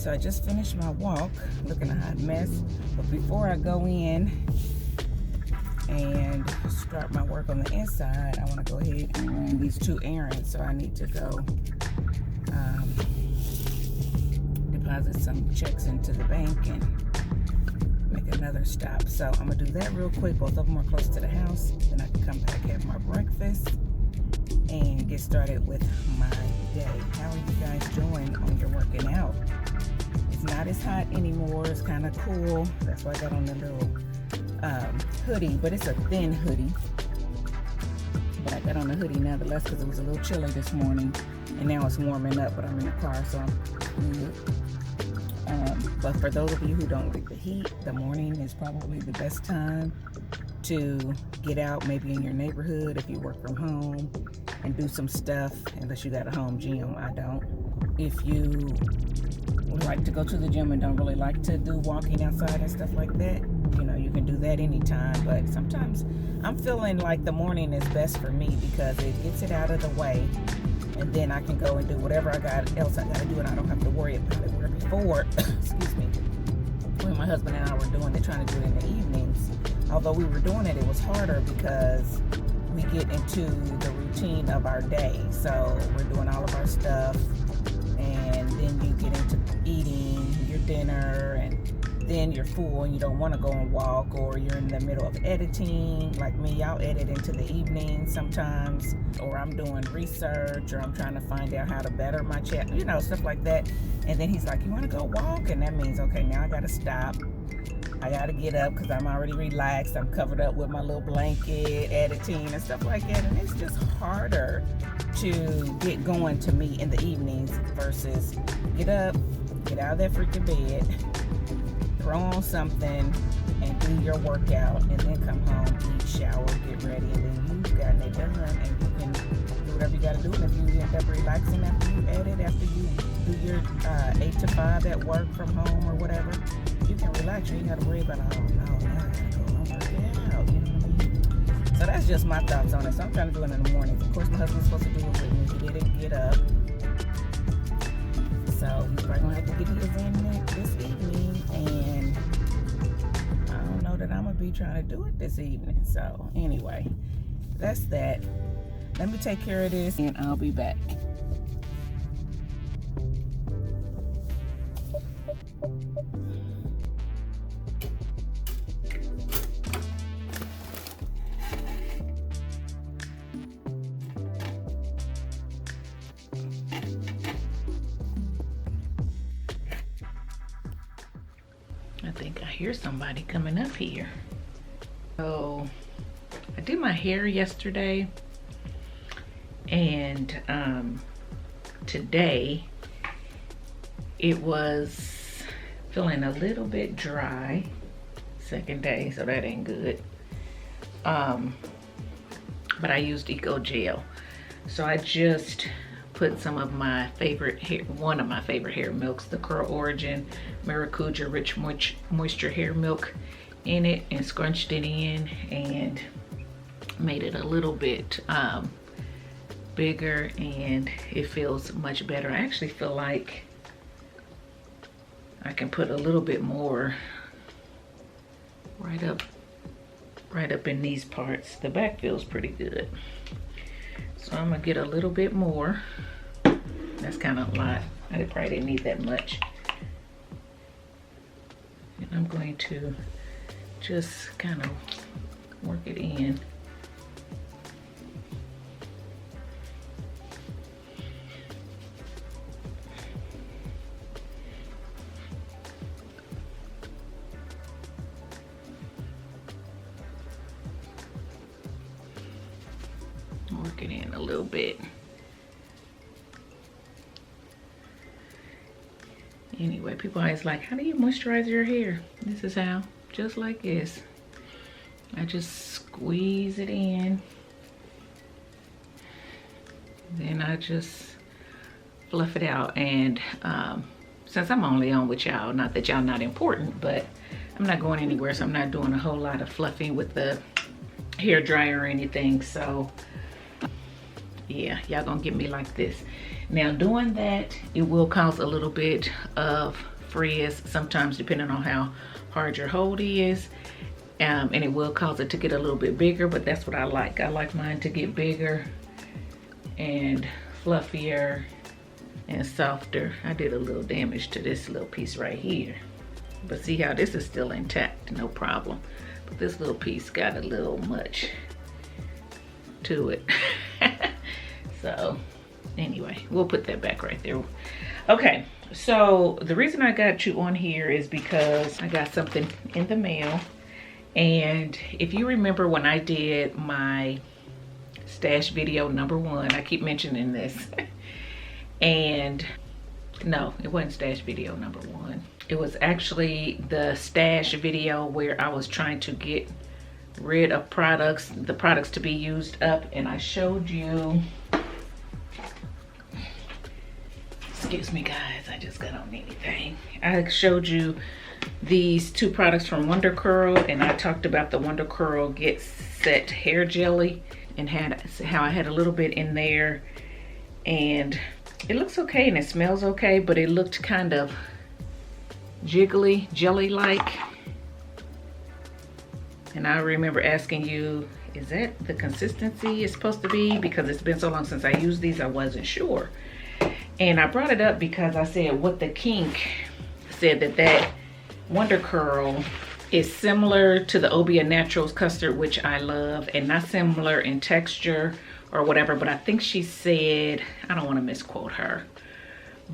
So I just finished my walk, looking a hot mess. But before I go in and start my work on the inside, I want to go ahead and run these 2 errands. So I need to go deposit some checks into the bank and make another stop. So I'm gonna do that real quick. Both of them are close to the house. Then I can come back, have my breakfast, and get started with my day. How are you guys doing on your working out? It's not as hot anymore. It's kind of cool. That's why I got on the little hoodie, but it's a thin hoodie. But I got on the hoodie nevertheless because it was a little chilly this morning, and now it's warming up, but I'm in the car, so I'm good. But for those of you who don't like the heat, the morning is probably the best time to get out, maybe in your neighborhood if you work from home, and do some stuff, unless you got a home gym. I don't. If you would like to go to the gym and don't really like to do walking outside and stuff like that, you know, you can do that anytime. But sometimes I'm feeling like the morning is best for me because it gets it out of the way, and then I can go and do whatever else I gotta do, and I don't have to worry about it. Where before, excuse me, when my husband and I were doing it, trying to do it in the evenings, although we were doing it, it was harder because we get into the routine of our day. So we're doing all of our stuff, and then you get into eating your dinner, and then you're full and you don't want to go and walk, or you're in the middle of editing. Like me, I'll edit into the evening sometimes, or I'm doing research, or I'm trying to find out how to better my channel, you know, stuff like that. And then he's like, you want to go walk? And that means, okay, now I got to stop. I got to get up because I'm already relaxed. I'm covered up with my little blanket, editing and stuff like that. And it's just harder to get going to me in the evenings versus get up, get out of that freaking bed, throw on something, and do your workout, and then come home, eat, shower, get ready, and then you've gotten it done, and you can do whatever you got to do. And if you end up relaxing after you edit, after you do your 8 to 5 at work from home or whatever, you can relax. You ain't got to worry about, oh no, now I gotta go and work out. You know what I mean? So that's just my thoughts on it. So I'm trying to do it in the mornings. Of course, my husband's supposed to do it with me. He didn't get up, so he's probably gonna have to get his in this evening, and I don't know that I'm gonna be trying to do it this evening. So anyway, that's that. Let me take care of this, and I'll be back. I think I hear somebody coming up here. So I did my hair yesterday, and today it was feeling a little bit dry. Second day, so that ain't good. But I used Eco Gel. So I just put some of my favorite hair, one of my favorite hair milks, the Curl Origin Maracuja Rich Moisture Hair Milk, in it, and scrunched it in and made it a little bit bigger, and it feels much better. I actually feel like I can put a little bit more right up in these parts. The back feels pretty good. So I'm gonna get a little bit more. That's kind of a lot. I probably didn't need that much. And I'm going to just kind of work it in. Work it in a little bit. Anyway, people always like, how do you moisturize your hair? This is how, just like this. I just squeeze it in. Then I just fluff it out. And since I'm only on with y'all, not that y'all not important, but I'm not going anywhere, so I'm not doing a whole lot of fluffing with the hair dryer or anything. So yeah, y'all gonna get me like this. Now doing that, it will cause a little bit of frizz sometimes, depending on how hard your hold is. And it will cause it to get a little bit bigger, but that's what I like. I like mine to get bigger and fluffier and softer. I did a little damage to this little piece right here, but see how this is still intact, no problem. But this little piece got a little much to it. So anyway, we'll put that back right there. Okay, so the reason I got you on here is because I got something in the mail. And if you remember when I did my stash video #1, I keep mentioning this. And no, it wasn't stash video #1. It was actually the stash video where I was trying to get rid of the products to be used up. And I showed you, excuse me guys, I just got on anything. I showed you these 2 products from Wonder Curl, and I talked about the Wonder Curl Get Set Hair Jelly and how I had a little bit in there, and it looks okay and it smells okay, but it looked kind of jiggly, jelly-like. And I remember asking you, is that the consistency it's supposed to be? Because it's been so long since I used these, I wasn't sure. And I brought it up because I said What the Kink said that Wonder Curl is similar to the Obia Naturals custard, which I love, and not similar in texture or whatever, but I think she said, I don't want to misquote her,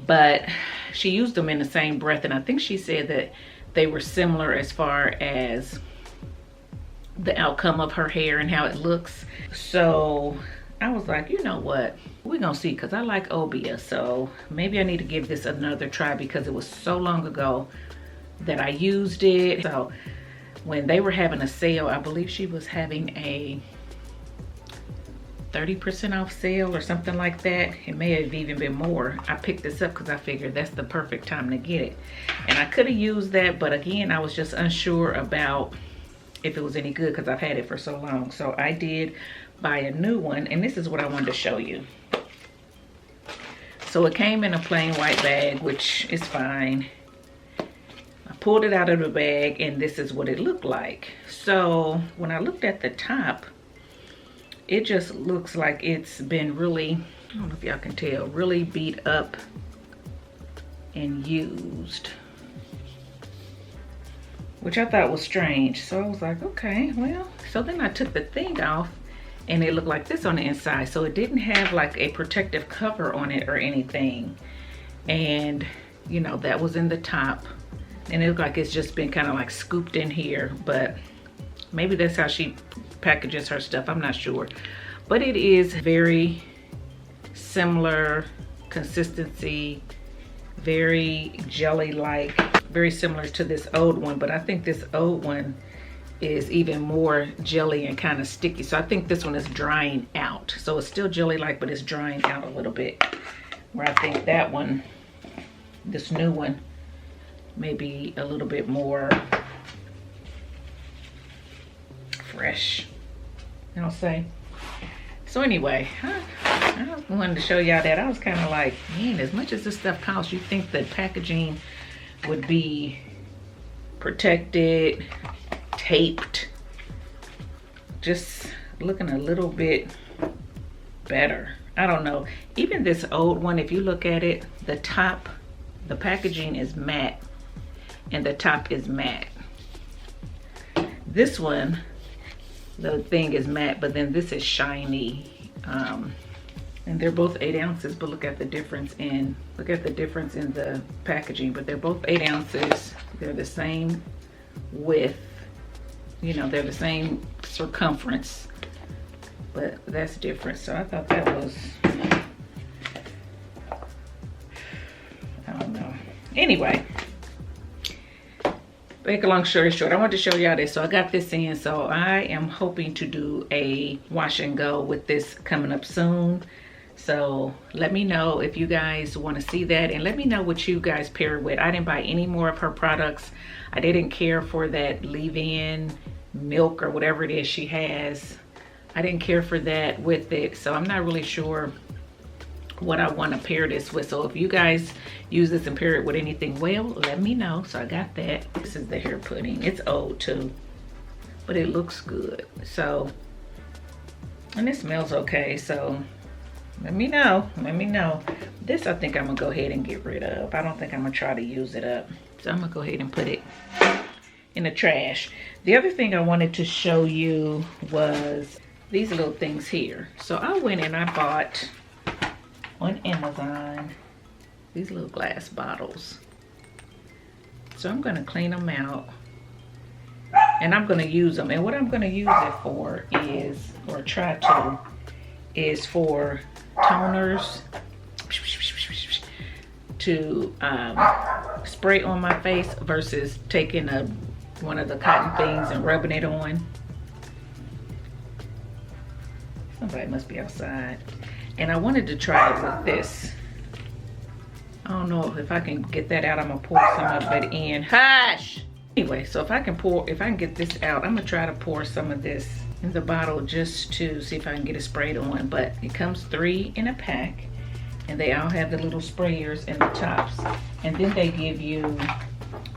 but she used them in the same breath, and I think she said that they were similar as far as the outcome of her hair and how it looks. So I was like, you know what, we're gonna see, because I like Obia, so maybe I need to give this another try because it was so long ago that I used it. So when they were having a sale, I believe she was having a 30% off sale or something like that. It may have even been more. I picked this up because I figured that's the perfect time to get it. And I could have used that, but again, I was just unsure about if it was any good because I've had it for so long. So I did buy a new one, and this is what I wanted to show you. So it came in a plain white bag, which is fine. Pulled it out of the bag, and this is what it looked like. So when I looked at the top, it just looks like it's been really, I don't know if y'all can tell, really beat up and used, which I thought was strange. So I was like, okay, well, so then I took the thing off, and it looked like this on the inside. So it didn't have like a protective cover on it or anything. And you know, that was in the top. And it looked like it's just been kind of like scooped in here, but maybe that's how she packages her stuff, I'm not sure. But it is very similar consistency, very jelly-like, very similar to this old one, but I think this old one is even more jelly and kind of sticky. So I think this one is drying out. So it's still jelly-like, but it's drying out a little bit. Where I think that one, this new one, maybe a little bit more fresh, I'll say. So anyway, I wanted to show y'all that. I was kind of like, man, as much as this stuff costs, you think the packaging would be protected, taped, just looking a little bit better. I don't know. Even this old one, if you look at it, the top, the packaging is matte and the top is matte. This one, the thing is matte, but then this is shiny. And they're both 8 ounces, but look at the difference in the packaging. But they're both 8 ounces. They're the same width, you know, they're the same circumference, but that's different. So I thought that was, I don't know. Anyway, make a long story short, I wanted to show y'all this. So I got this in, so I am hoping to do a wash and go with this coming up soon. So let me know if you guys want to see that, and let me know what you guys pair it with. I didn't buy any more of her products. I didn't care for that leave-in milk or whatever it is she has. I didn't care for that with it, so I'm not really sure what I want to pair this with. So if you guys use this and pair it with anything, well, let me know. So I got that. This is the hair pudding. It's old too, but it looks good. So, and it smells okay. So let me know. Let me know. This I think I'm gonna go ahead and get rid of. I don't think I'm gonna try to use it up. So I'm gonna go ahead and put it in the trash. The other thing I wanted to show you was these little things here. So I went and I bought on Amazon these little glass bottles. So I'm gonna clean them out and I'm gonna use them. And what I'm gonna use it for is, or try to, is for toners to spray on my face versus taking one of the cotton things and rubbing it on. Somebody must be outside. And I wanted to try it with this. I don't know if I can get that out. I'm gonna pour some of it in. Hush! Anyway, so if I can get this out, I'm gonna try to pour some of this in the bottle just to see if I can get it sprayed on. But it comes 3 in a pack, and they all have the little sprayers in the tops. And then they give you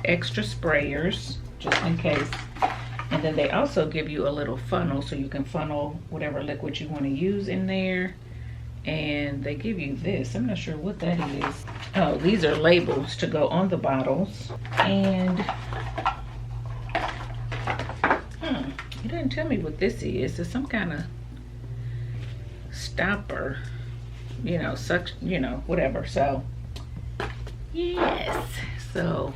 extra sprayers just in case. And then they also give you a little funnel so you can funnel whatever liquid you want to use in there. And they give you this. I'm not sure what that is. Oh, these are labels to go on the bottles. And it doesn't tell me what this is. It's some kind of stopper, you know, whatever. So yes, so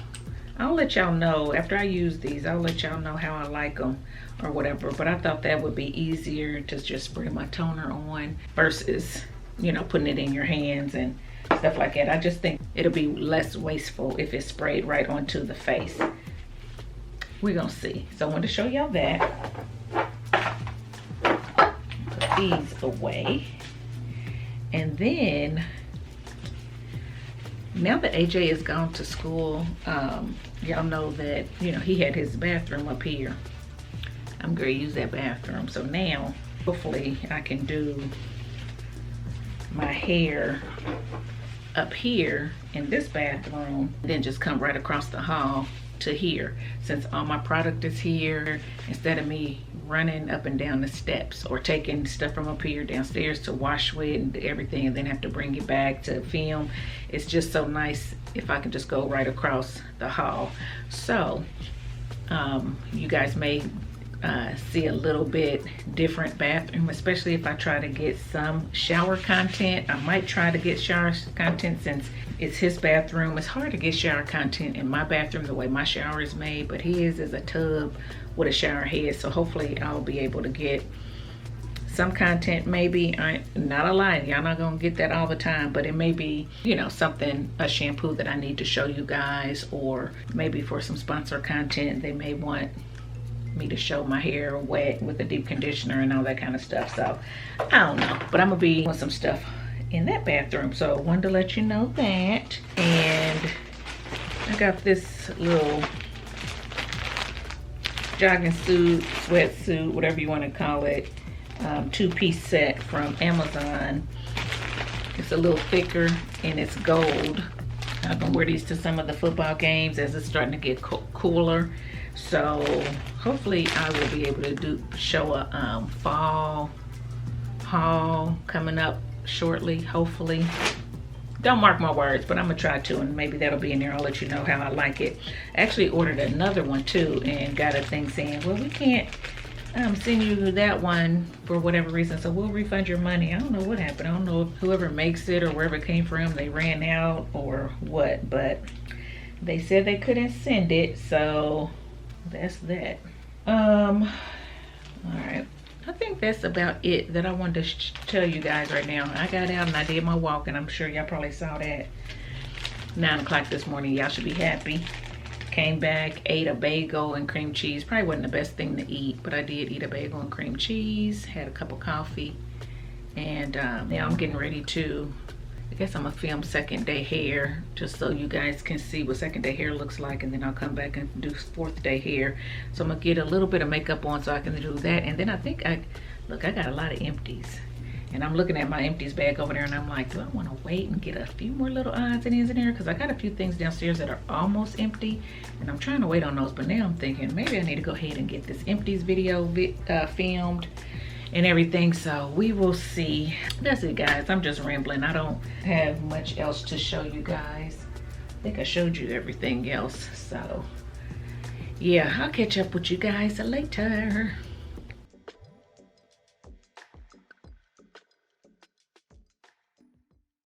I'll let y'all know after I use these. I'll let y'all know how I like them or whatever. But I thought that would be easier to just spray my toner on versus, you know, putting it in your hands and stuff like that. I just think it'll be less wasteful if it's sprayed right onto the face. We're gonna see. So I wanted to show y'all that. Put these away. And then, now that AJ has gone to school, y'all know that, you know, he had his bathroom up here. I'm gonna use that bathroom. So now, hopefully I can do my hair up here in this bathroom, then just come right across the hall to here. Since all my product is here, instead of me running up and down the steps or taking stuff from up here downstairs to wash with and everything and then have to bring it back to film, it's just so nice if I can just go right across the hall. So you guys may see a little bit different bathroom, especially if I try to get some shower content. I might try to get shower content since it's his bathroom. It's hard to get shower content in my bathroom the way my shower is made, but his is a tub with a shower head. So hopefully I'll be able to get some content. Maybe, not a lie, y'all not gonna get that all the time, but it may be, you know, something, a shampoo that I need to show you guys, or maybe for some sponsor content they may want me to show my hair wet with a deep conditioner and all that kind of stuff. So I don't know, but I'm gonna be doing some stuff in that bathroom. So I wanted to let you know that. And I got this little jogging suit, sweatsuit, whatever you want to call it, 2-piece set from Amazon. It's a little thicker and it's gold. I'm gonna wear these to some of the football games as it's starting to get cooler. So hopefully I will be able to show a fall haul coming up shortly, hopefully. Don't mark my words, but I'm gonna try to, and maybe that'll be in there. I'll let you know how I like it. I actually ordered another one too and got a thing saying, well, we can't send you that one for whatever reason, so we'll refund your money. I don't know what happened. I don't know if whoever makes it or wherever it came from, they ran out or what, but they said they couldn't send it, so that's that. All right, I think that's about it that I wanted to tell you guys right now. I got out and I did my walk, and I'm sure y'all probably saw that. 9 o'clock this morning. Y'all should be happy. Came back, ate a bagel and cream cheese. Probably wasn't the best thing to eat, but I did eat a bagel and cream cheese. Had a cup of coffee, and now I'm getting ready to, I guess I'm gonna film second day hair just so you guys can see what second day hair looks like, and then I'll come back and do 4th day hair. So I'm gonna get a little bit of makeup on so I can do that. And then I think look, I got a lot of empties, And I'm looking at my empties bag over there and I'm like, do I want to wait and get a few more little odds and ends in there? Because I got a few things downstairs that are almost empty and I'm trying to wait on those. But now I'm thinking maybe I need to go ahead and get this empties video filmed and everything. So we will see. That's it, guys. I'm just rambling. I don't have much else to show you guys. I think I showed you everything else. So yeah, I'll catch up with you guys later.